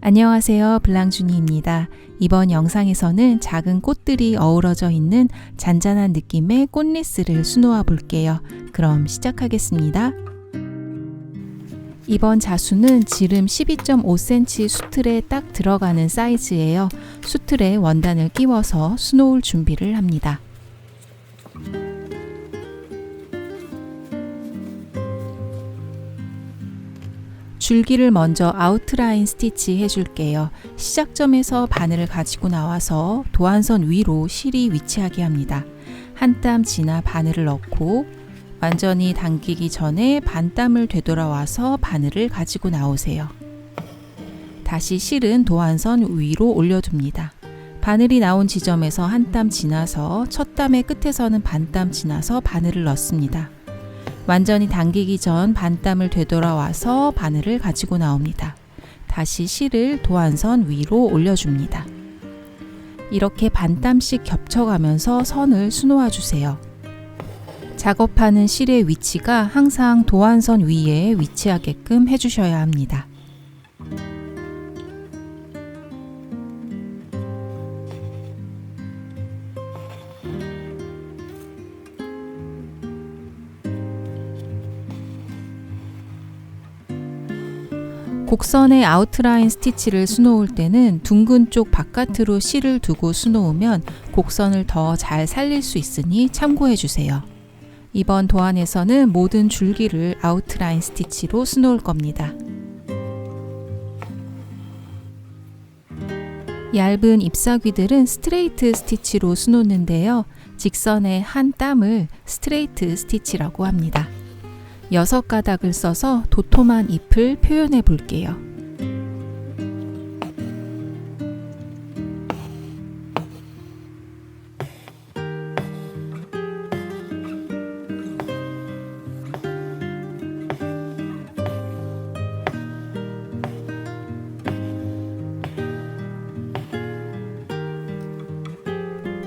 안녕하세요. 블랑주니입니다. 이번 영상에서는 작은 꽃들이 어우러져 있는 잔잔한 느낌의 꽃리스를 수놓아 볼게요. 그럼 시작하겠습니다. 이번 자수는 지름 12.5cm 수틀에 딱 들어가는 사이즈예요. 수틀에 원단을 끼워서 수놓을 준비를 합니다. 줄기를 먼저 아웃라인 스티치 해줄게요. 시작점에서 바늘을 가지고 나와서 도안선 위로 실이 위치하게 합니다. 한 땀 지나 바늘을 넣고 완전히 당기기 전에 반땀을 되돌아와서 바늘을 가지고 나오세요. 다시 실은 도안선 위로 올려둡니다. 바늘이 나온 지점에서 한 땀 지나서 첫 땀의 끝에서는 반땀 지나서 바늘을 넣습니다. 완전히 당기기 전 반땀을 되돌아와서 바늘을 가지고 나옵니다. 다시 실을 도안선 위로 올려줍니다. 이렇게 반땀씩 겹쳐가면서 선을 수놓아 주세요. 작업하는 실의 위치가 항상 도안선 위에 위치하게끔 해주셔야 합니다. 곡선의 아웃라인 스티치를 수놓을 때는 둥근 쪽 바깥으로 실을 두고 수놓으면 곡선을 더 잘 살릴 수 있으니 참고해 주세요. 이번 도안에서는 모든 줄기를 아웃라인 스티치로 수놓을 겁니다. 얇은 잎사귀들은 스트레이트 스티치로 수놓는데요. 직선의 한 땀을 스트레이트 스티치라고 합니다. 6가닥을 써서 도톰한 잎을 표현해 볼게요.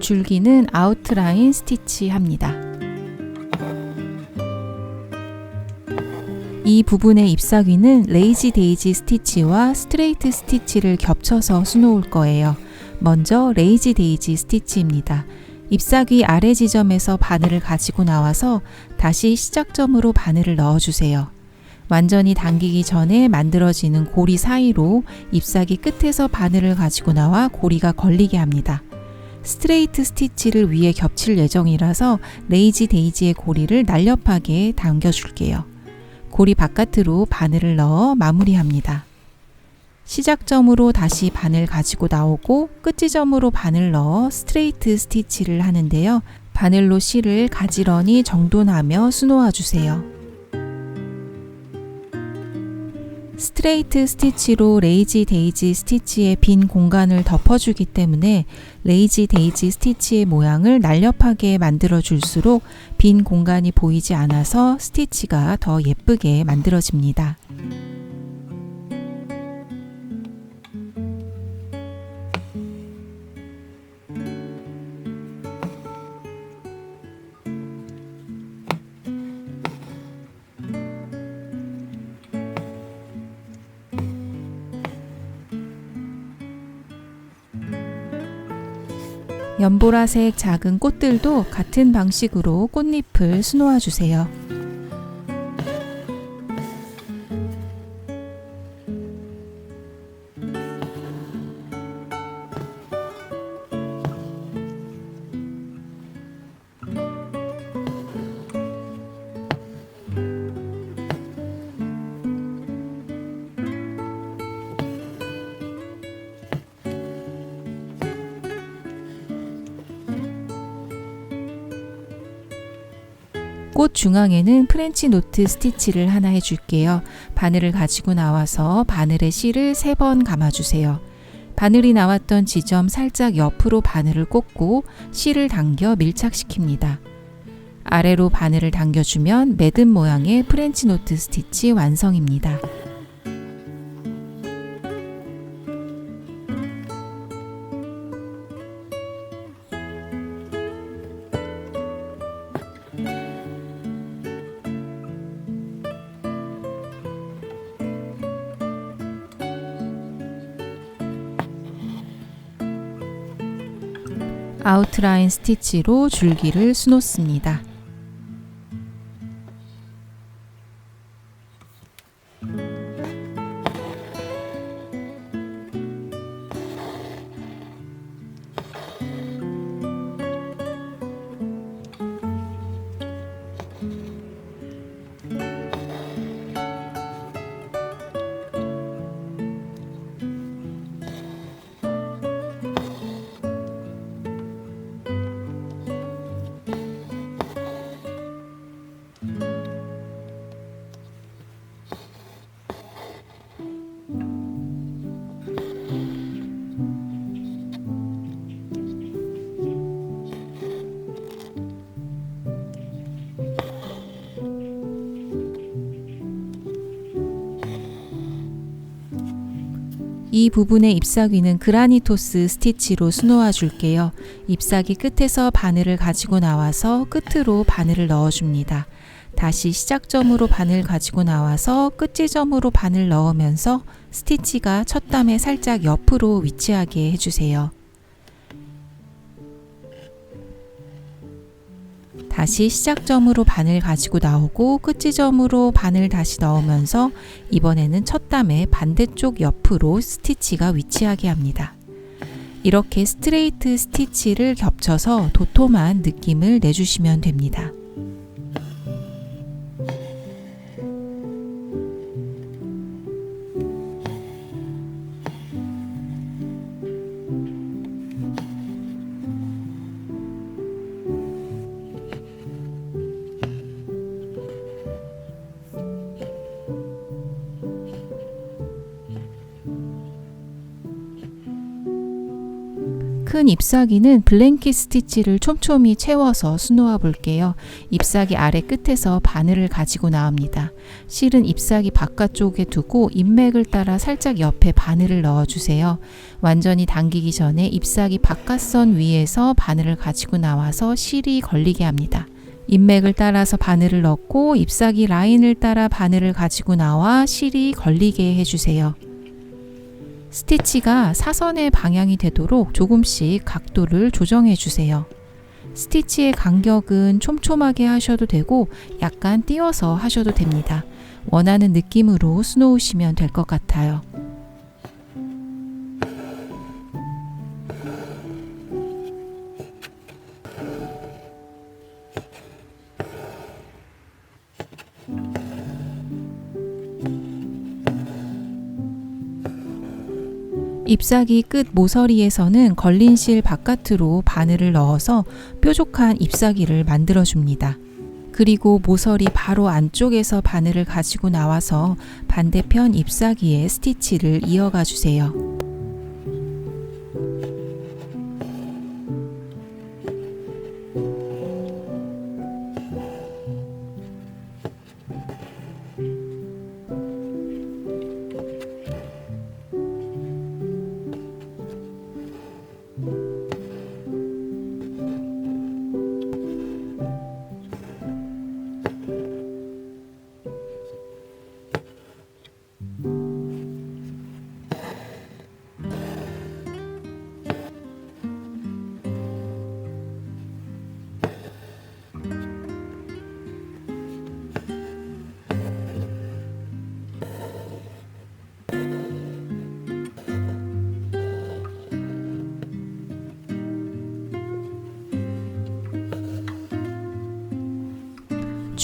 줄기는 아웃라인 스티치 합니다. 이 부분의 잎사귀는 레이지 데이지 스티치와 스트레이트 스티치를 겹쳐서 수놓을 거예요. 먼저 레이지 데이지 스티치입니다. 잎사귀 아래 지점에서 바늘을 가지고 나와서 다시 시작점으로 바늘을 넣어주세요. 완전히 당기기 전에 만들어지는 고리 사이로 잎사귀 끝에서 바늘을 가지고 나와 고리가 걸리게 합니다. 스트레이트 스티치를 위에 겹칠 예정이라서 레이지 데이지의 고리를 날렵하게 당겨줄게요. 고리 바깥으로 바늘을 넣어 마무리합니다. 시작점으로 다시 바늘 가지고 나오고 끝지점으로 바늘 넣어 스트레이트 스티치를 하는데요. 바늘로 실을 가지런히 정돈하며 수놓아 주세요. 스트레이트 스티치로 레이지 데이지 스티치의 빈 공간을 덮어주기 때문에 레이지 데이지 스티치의 모양을 날렵하게 만들어 줄수록 빈 공간이 보이지 않아서 스티치가 더 예쁘게 만들어집니다. 연보라색 작은 꽃들도 같은 방식으로 꽃잎을 수놓아 주세요. 꽃 중앙에는 프렌치 노트 스티치를 하나 해줄게요. 바늘을 가지고 나와서 바늘에 실을 3번 감아주세요. 바늘이 나왔던 지점 살짝 옆으로 바늘을 꽂고 실을 당겨 밀착시킵니다. 아래로 바늘을 당겨주면 매듭 모양의 프렌치 노트 스티치 완성입니다. 아웃라인 스티치로 줄기를 수놓습니다. 이 부분의 잎사귀는 그라니토스 스티치로 수놓아 줄게요. 잎사귀 끝에서 바늘을 가지고 나와서 끝으로 바늘을 넣어줍니다. 다시 시작점으로 바늘 가지고 나와서 끝지점으로 바늘 넣으면서 스티치가 첫 단에 살짝 옆으로 위치하게 해주세요. 다시 시작점으로 바늘 가지고 나오고 끝지점으로 바늘 다시 넣으면서 이번에는 첫 단의 반대쪽 옆으로 스티치가 위치하게 합니다. 이렇게 스트레이트 스티치를 겹쳐서 도톰한 느낌을 내주시면 됩니다. 큰 잎사귀는 블랭킷 스티치를 촘촘히 채워서 수놓아 볼게요. 잎사귀 아래 끝에서 바늘을 가지고 나옵니다. 실은 잎사귀 바깥쪽에 두고 잎맥을 따라 살짝 옆에 바늘을 넣어주세요. 완전히 당기기 전에 잎사귀 바깥선 위에서 바늘을 가지고 나와서 실이 걸리게 합니다. 잎맥을 따라서 바늘을 넣고 잎사귀 라인을 따라 바늘을 가지고 나와 실이 걸리게 해주세요. 스티치가 사선의 방향이 되도록 조금씩 각도를 조정해 주세요. 스티치의 간격은 촘촘하게 하셔도 되고 약간 띄워서 하셔도 됩니다. 원하는 느낌으로 수놓으시면 될 것 같아요. 잎사귀 끝 모서리에서는 걸린 실 바깥으로 바늘을 넣어서 뾰족한 잎사귀를 만들어 줍니다. 그리고 모서리 바로 안쪽에서 바늘을 가지고 나와서 반대편 잎사귀에 스티치를 이어가 주세요.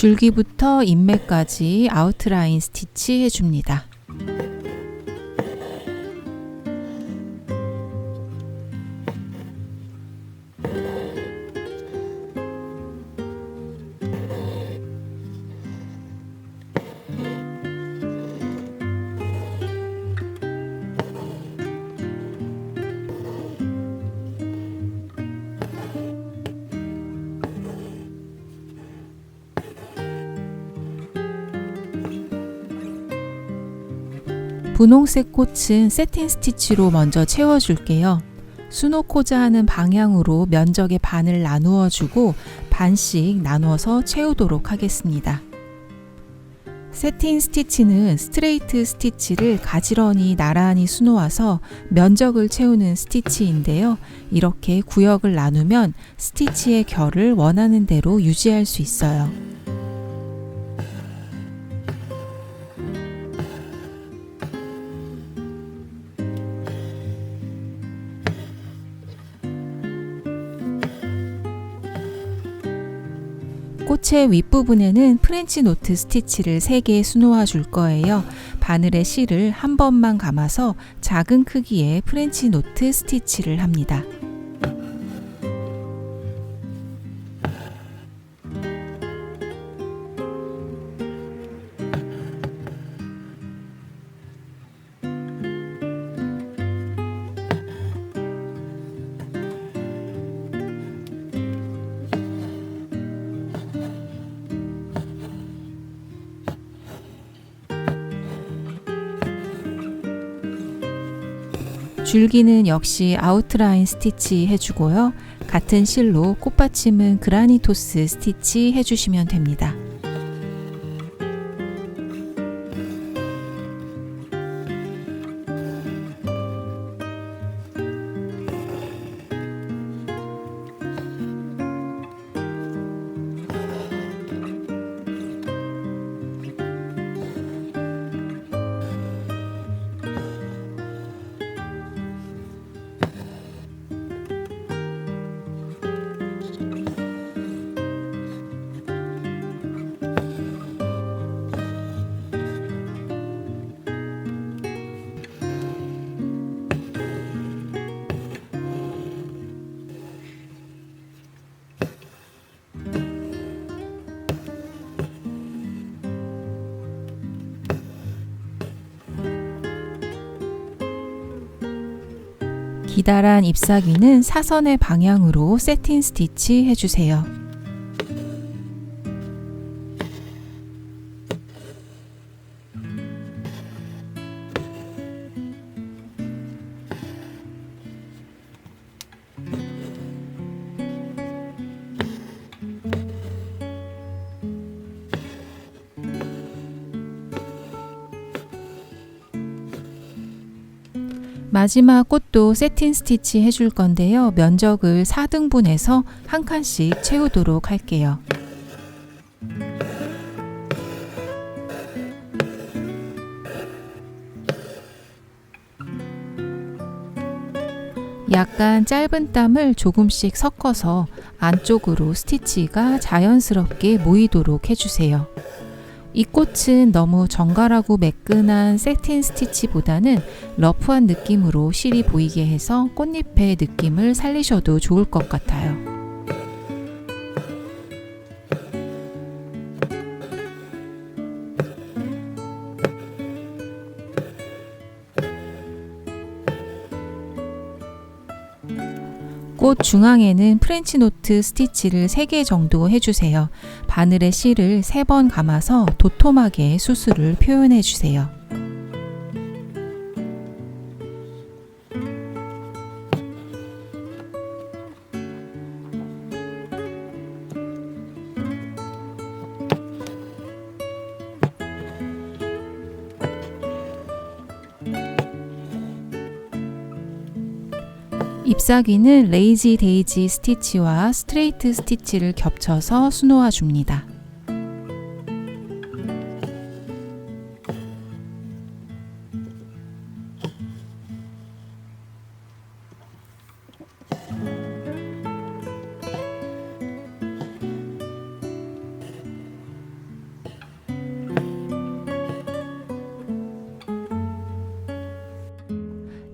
줄기부터 잎맥까지 아웃라인 스티치 해줍니다. 분홍색 꽃은 세틴 스티치로 먼저 채워줄게요. 수놓고자 하는 방향으로 면적의 반을 나누어 주고 반씩 나누어서 채우도록 하겠습니다. 세틴 스티치는 스트레이트 스티치를 가지런히 나란히 수놓아서 면적을 채우는 스티치인데요. 이렇게 구역을 나누면 스티치의 결을 원하는 대로 유지할 수 있어요. 꽃의 윗부분에는 프렌치 노트 스티치를 3개 수놓아 줄 거예요. 바늘에 실을 한 번만 감아서 작은 크기의 프렌치 노트 스티치를 합니다. 줄기는 역시 아웃라인 스티치 해주고요. 같은 실로 꽃받침은 그라니토스 스티치 해주시면 됩니다. 기다란 잎사귀는 사선의 방향으로 세틴 스티치 해주세요. 마지막 꽃도 세틴 스티치 해줄 건데요. 면적을 4등분해서 한 칸씩 채우도록 할게요. 약간 짧은 땀을 조금씩 섞어서 안쪽으로 스티치가 자연스럽게 모이도록 해주세요. 이 꽃은 너무 정갈하고 매끈한 세틴 스티치보다는 러프한 느낌으로 실이 보이게 해서 꽃잎의 느낌을 살리셔도 좋을 것 같아요. 꽃 중앙에는 프렌치 노트 스티치를 3개 정도 해주세요. 바늘에 실을 3번 감아서 도톰하게 수술을 표현해 주세요. 잎사귀는 레이지 데이지 스티치와 스트레이트 스티치를 겹쳐서 수놓아 줍니다.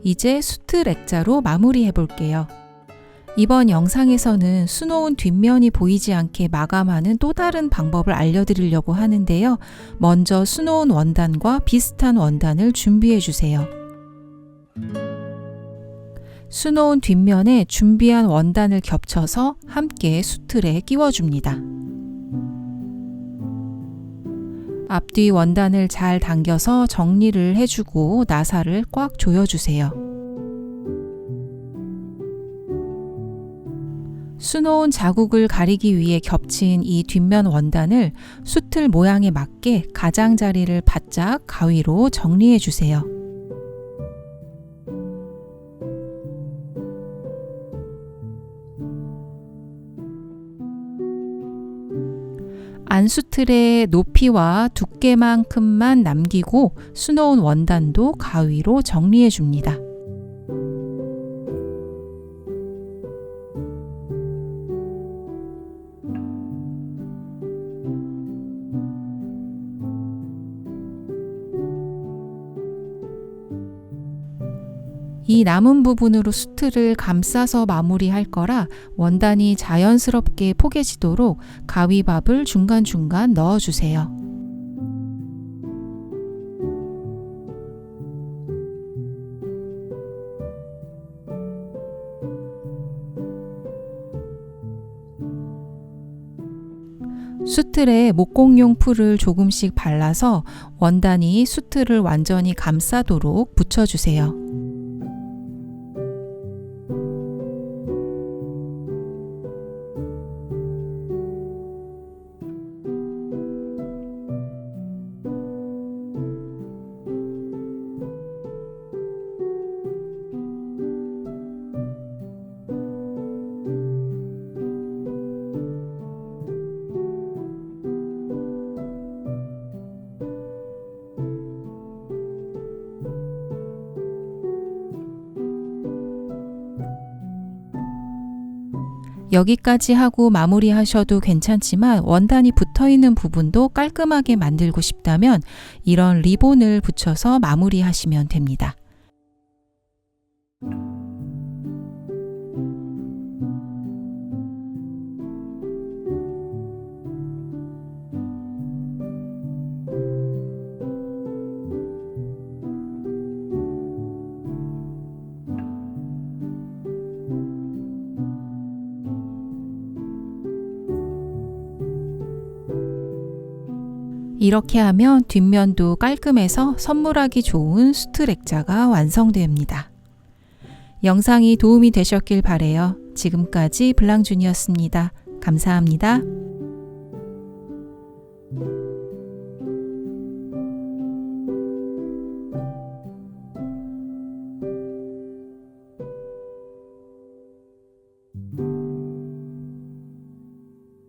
이제 수트 액자로 마무리해 볼게요. 이번 영상에서는 수놓은 뒷면이 보이지 않게 마감하는 또 다른 방법을 알려드리려고 하는데요. 먼저 수놓은 원단과 비슷한 원단을 준비해 주세요. 수놓은 뒷면에 준비한 원단을 겹쳐서 함께 수틀에 끼워줍니다. 앞뒤 원단을 잘 당겨서 정리를 해주고 나사를 꽉 조여주세요. 수놓은 자국을 가리기 위해 겹친 이 뒷면 원단을 수틀 모양에 맞게 가장자리를 바짝 가위로 정리해 주세요. 안수틀의 높이와 두께만큼만 남기고 수놓은 원단도 가위로 정리해 줍니다. 이 남은 부분으로 수틀을 감싸서 마무리할 거라 원단이 자연스럽게 포개지도록 가위밥을 중간중간 넣어주세요. 수틀에 목공용 풀을 조금씩 발라서 원단이 수틀을 완전히 감싸도록 붙여주세요. 여기까지 하고 마무리하셔도 괜찮지만 원단이 붙어있는 부분도 깔끔하게 만들고 싶다면 이런 리본을 붙여서 마무리하시면 됩니다. 이렇게 하면 뒷면도 깔끔해서 선물하기 좋은 수틀 액자가 완성됩니다. 영상이 도움이 되셨길 바래요. 지금까지 블랑준이었습니다. 감사합니다.